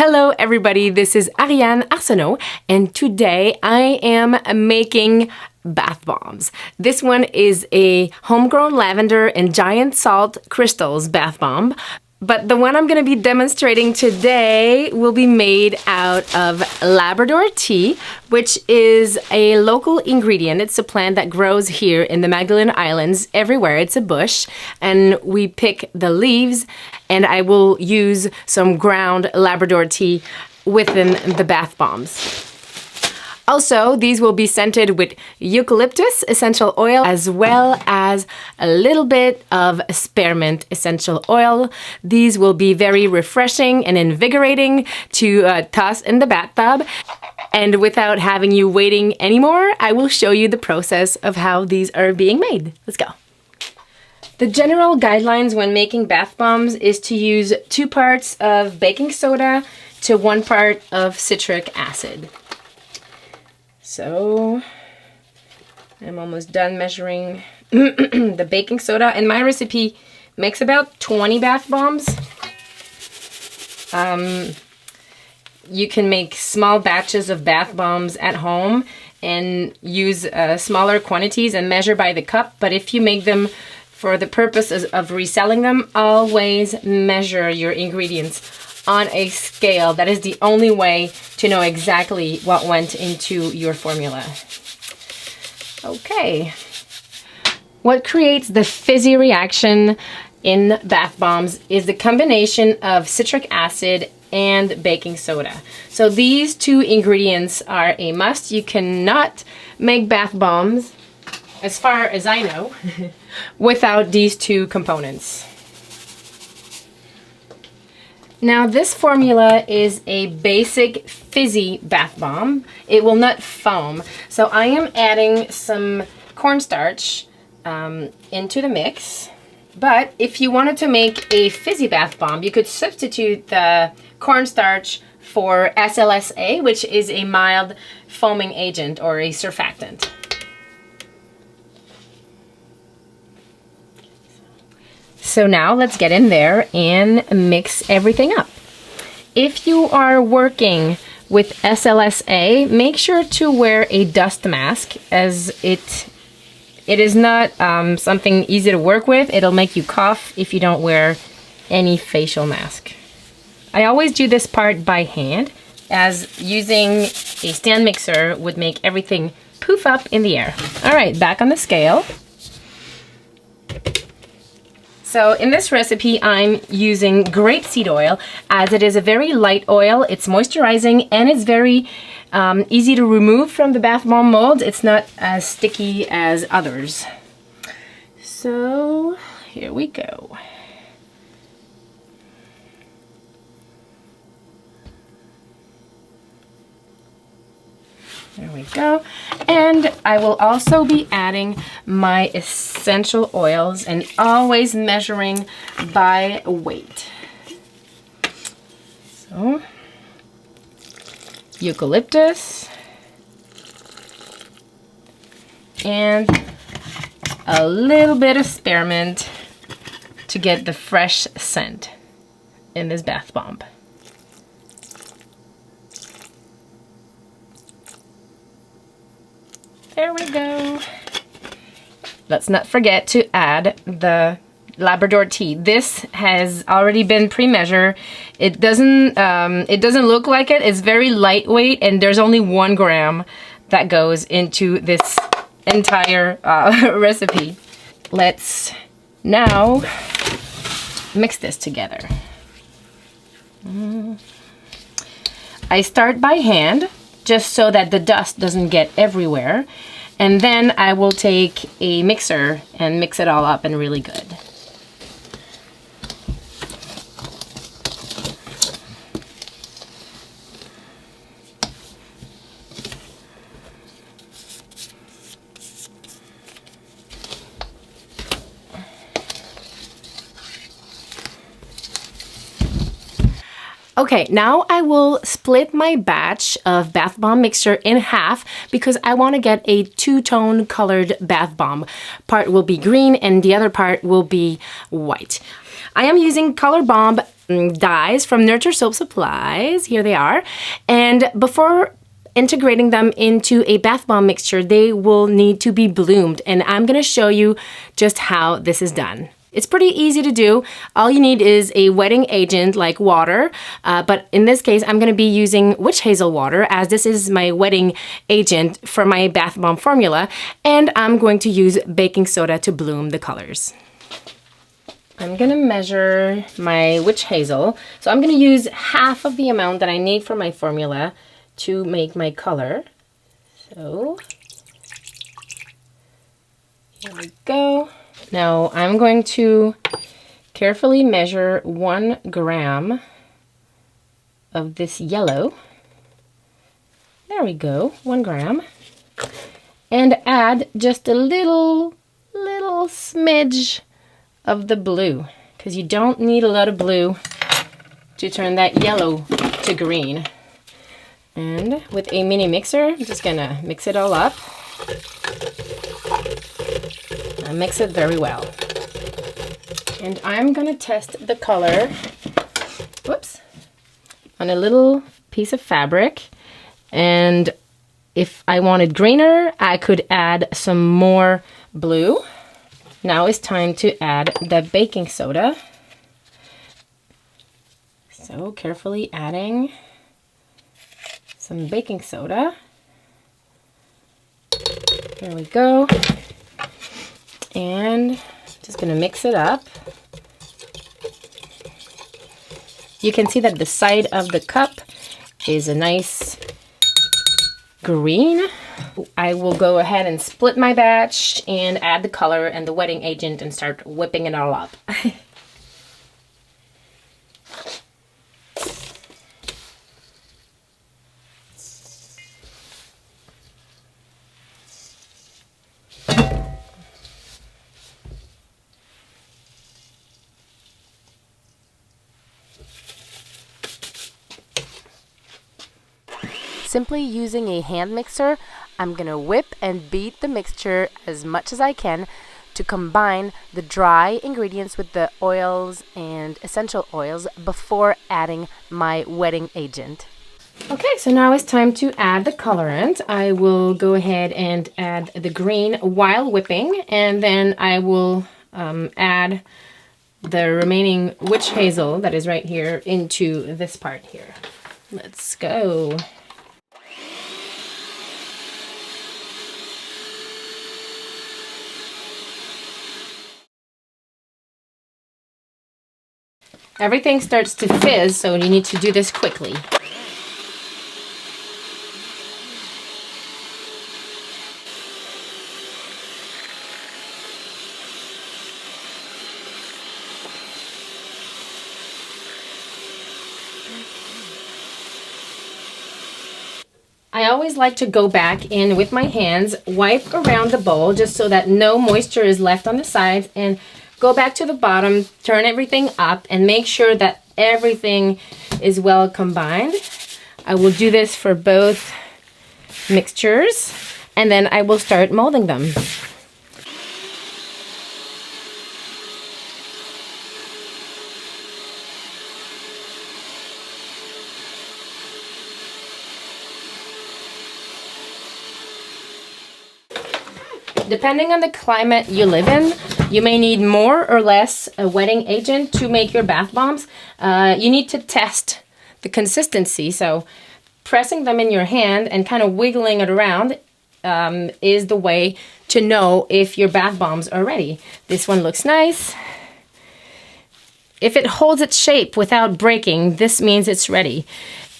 Hello everybody, this is Ariane Arsenault, and today I am making bath bombs. This one is a homegrown lavender and giant salt crystals bath bomb, but the one I'm going to be demonstrating today will be made out of Labrador tea, which is a local ingredient. It's a plant that grows here in the Madeleine Islands everywhere. It's a bush, and we pick the leaves, and I will use some ground Labrador tea within the bath bombs. Also, these will be scented with eucalyptus essential oil as well as a little bit of spearmint essential oil. These will be very refreshing and invigorating to toss in the bathtub. And without having you waiting anymore, I will show you the process of how these are being made. Let's go. The general guidelines when making bath bombs is to use 2 parts of baking soda to 1 part of citric acid. So I'm almost done measuring the baking soda, and my recipe makes about 20 bath bombs. You can make small batches of bath bombs at home and use smaller quantities and measure by the cup, but if you make them for the purposes of reselling them, always measure your ingredients on a scale. That is the only way to know exactly what went into your formula. Okay. What creates the fizzy reaction in bath bombs is the combination of citric acid and baking soda. So these 2 ingredients are a must. You cannot make bath bombs, as far as I know, without these 2 components. Now this formula is a basic fizzy bath bomb. It will not foam. So I am adding some cornstarch into the mix. But if you wanted to make a fizzy bath bomb, you could substitute the cornstarch for SLSA, which is a mild foaming agent or a surfactant. So now let's get in there and mix everything up. If you are working with SLSA, make sure to wear a dust mask, as it is not something easy to work with. It'll make you cough if you don't wear any facial mask. I always do this part by hand, as using a stand mixer would make everything poof up in the air. All right, back on the scale. So in this recipe, I'm using grapeseed oil, as it is a very light oil. It's moisturizing and it's very easy to remove from the bath bomb mold. It's not as sticky as others. So here we go. There we go. And I will also be adding my essential oils, and always measuring by weight. So, eucalyptus and a little bit of spearmint to get the fresh scent in this bath bomb. There we go. Let's not forget to add the Labrador tea. This has already been pre-measured. It doesn't look like it. It's very lightweight, and there's only 1 gram that goes into this entire recipe. Let's now mix this together. I start by hand, just so that the dust doesn't get everywhere. And then I will take a mixer and mix it all up and really good. Okay, now I will split my batch of bath bomb mixture in half, because I want to get a 2-tone colored bath bomb. Part will be green and the other part will be white. I am using Color Bomb dyes from Nurture Soap Supplies. Here they are. And before integrating them into a bath bomb mixture, they will need to be bloomed. And I'm going to show you just how this is done. It's pretty easy to do. All you need is a wetting agent like water, but in this case, I'm going to be using witch hazel water as this is my wetting agent for my bath bomb formula, and I'm going to use baking soda to bloom the colors. I'm going to measure my witch hazel. So I'm going to use half of the amount that I need for my formula to make my color. So here we go. Now I'm going to carefully measure 1 gram of this yellow. There we go, 1 gram. And add just a little smidge of the blue, because you don't need a lot of blue to turn that yellow to green. And with a mini mixer, I'm just gonna mix it all up. Mix it very well. And I'm gonna test the color, whoops, on a little piece of fabric. And if I wanted greener, I could add some more blue. Now it's time to add the baking soda. So carefully adding some baking soda. Here we go. And just gonna mix it up. You can see that the side of the cup is a nice green. I will go ahead and split my batch and add the color and the wetting agent and start whipping it all up. Simply using a hand mixer, I'm gonna whip and beat the mixture as much as I can to combine the dry ingredients with the oils and essential oils before adding my wetting agent. Okay, so now it's time to add the colorant. I will go ahead and add the green while whipping, and then I will add the remaining witch hazel that is right here into this part here. Let's go. Everything starts to fizz, so you need to do this quickly. I always like to go back in with my hands, wipe around the bowl just so that no moisture is left on the sides, and go back to the bottom, turn everything up, and make sure that everything is well combined. I will do this for both mixtures, and then I will start molding them. Depending on the climate you live in, you may need more or less a wetting agent to make your bath bombs. You need to test the consistency, so pressing them in your hand and kind of wiggling it around is the way to know if your bath bombs are ready. This one looks nice. If it holds its shape without breaking, this means it's ready.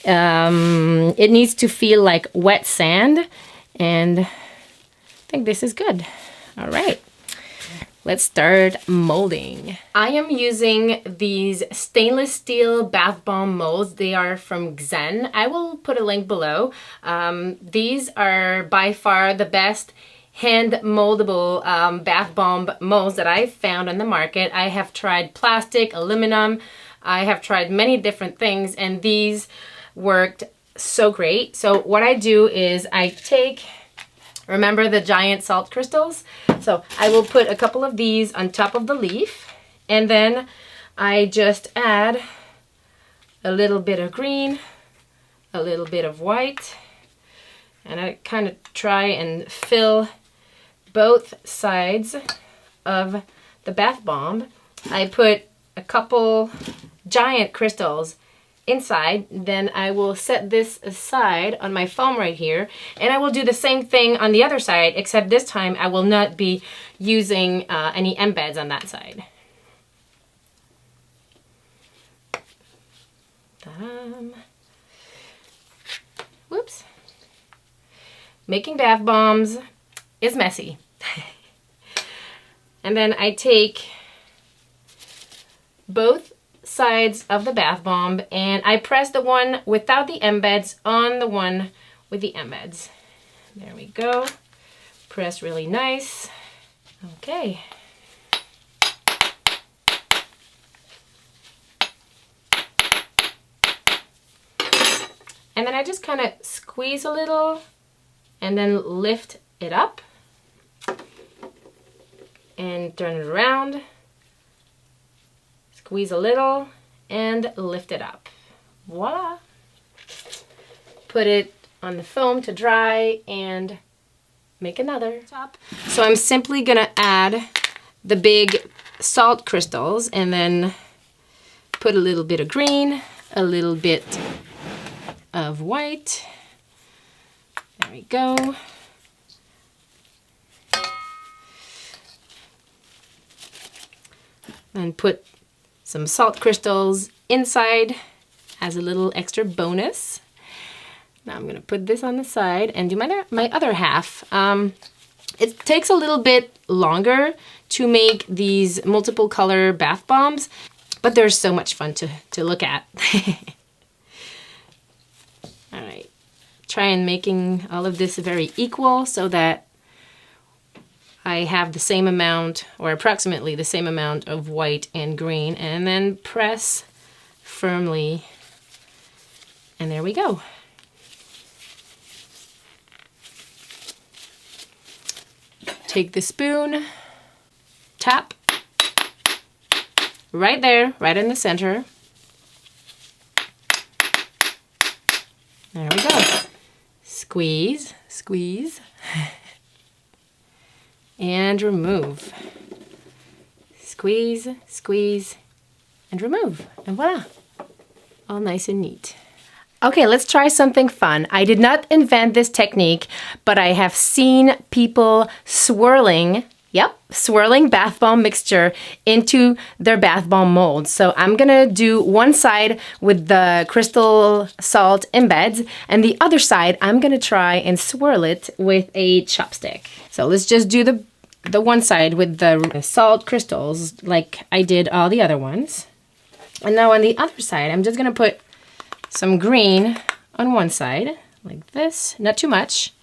It needs to feel like wet sand, and I think this is good. All right, let's start molding. I am using these stainless steel bath bomb molds. They are from Xen. I will put a link below. These are by far the best hand moldable bath bomb molds that I've found on the market. I have tried plastic, aluminum. I have tried many different things, and these worked so great. So what I do is I take, remember the giant salt crystals? So I will put a couple of these on top of the leaf, and then I just add a little bit of green, a little bit of white, and I kind of try and fill both sides of the bath bomb. I put a couple giant crystals inside, then I will set this aside on my foam right here, and I will do the same thing on the other side, except this time I will not be using any embeds on that side. Whoops. Making bath bombs is messy. And then I take both sides of the bath bomb and I press the one without the embeds on the one with the embeds. There we go. Press really nice. Okay. And then I just kind of squeeze a little and then lift it up and turn it around. Squeeze a little and lift it up. Voila! Put it on the foam to dry and make another top. So I'm simply gonna add the big salt crystals and then put a little bit of green, a little bit of white. There we go. And put some salt crystals inside as a little extra bonus. Now I'm gonna put this on the side and do my other half. It takes a little bit longer to make these multiple color bath bombs, but they're so much fun to look at. All right, try and making all of this very equal so that I have the same amount, or approximately the same amount of white and green, and then press firmly, and there we go. Take the spoon, tap, right there, right in the center. There we go. Squeeze, squeeze, and remove. Squeeze, squeeze, and remove. And voila, all nice and neat. Okay, let's try something fun. I did not invent this technique, but I have seen people swirling bath bomb mixture into their bath bomb mold. So I'm gonna do one side with the crystal salt embeds, and the other side I'm gonna try and swirl it with a chopstick. So let's just do the one side with the salt crystals like I did all the other ones. And now on the other side, I'm just gonna put some green on one side, like this, not too much,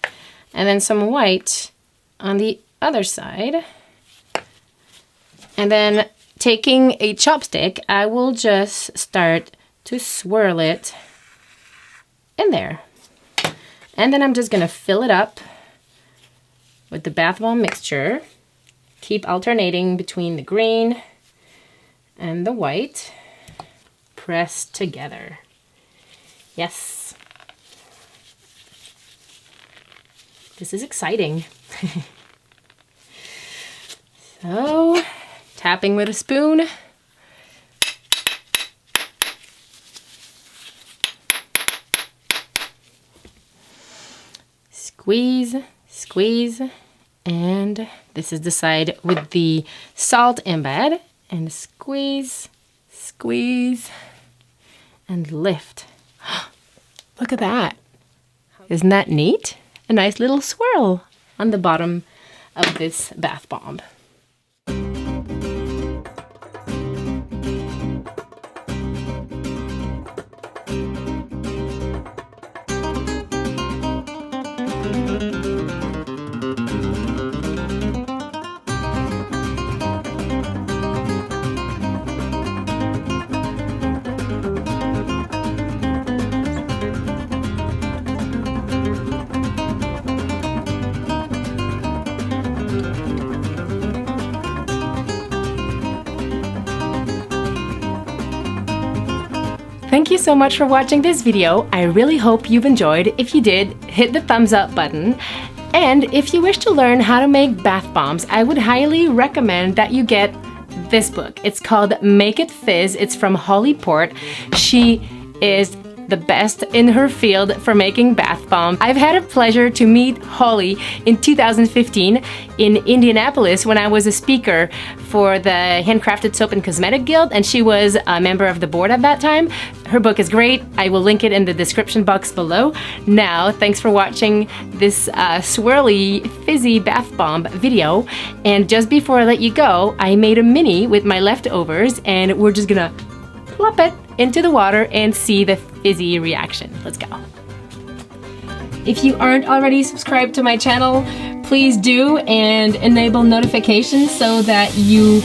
and then some white on the other side. And then taking a chopstick, I will just start to swirl it in there. And then I'm just gonna fill it up with the bath bomb mixture. Keep alternating between the green and the white. Press together. Yes. This is exciting. So, tapping with a spoon. Squeeze, squeeze, and this is the side with the salt embed. And squeeze, squeeze, and lift. Look at that. Isn't that neat? A nice little swirl on the bottom of this bath bomb. thank you so much for watching this video. I really hope you've enjoyed. If you did, hit the thumbs up button. And if you wish to learn how to make bath bombs, I would highly recommend that you get this book. It's called Make It Fizz. It's from Holly Port. She is the best in her field for making bath bombs. I've had a pleasure to meet Holly in 2015 in Indianapolis when I was a speaker for the Handcrafted Soap and Cosmetic Guild, and she was a member of the board at that time. Her book is great. I will link it in the description box below. Now, thanks for watching this swirly, fizzy bath bomb video. And just before I let you go, I made a mini with my leftovers, and we're just gonna plop it into the water and see the fizzy reaction. Let's go. If you aren't already subscribed to my channel, please do, and enable notifications so that you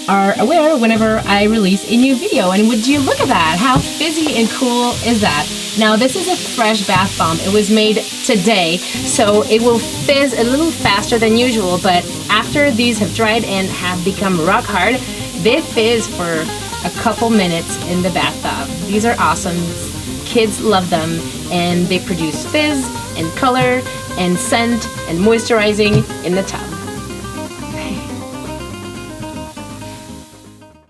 are aware whenever I release a new video. And would you look at that? How fizzy and cool is that? Now, this is a fresh bath bomb. It was made today, so it will fizz a little faster than usual, but after these have dried and have become rock hard, they fizz for a couple minutes in the bathtub. These are awesome. Kids love them, and they produce fizz and color and scent and moisturizing in the tub.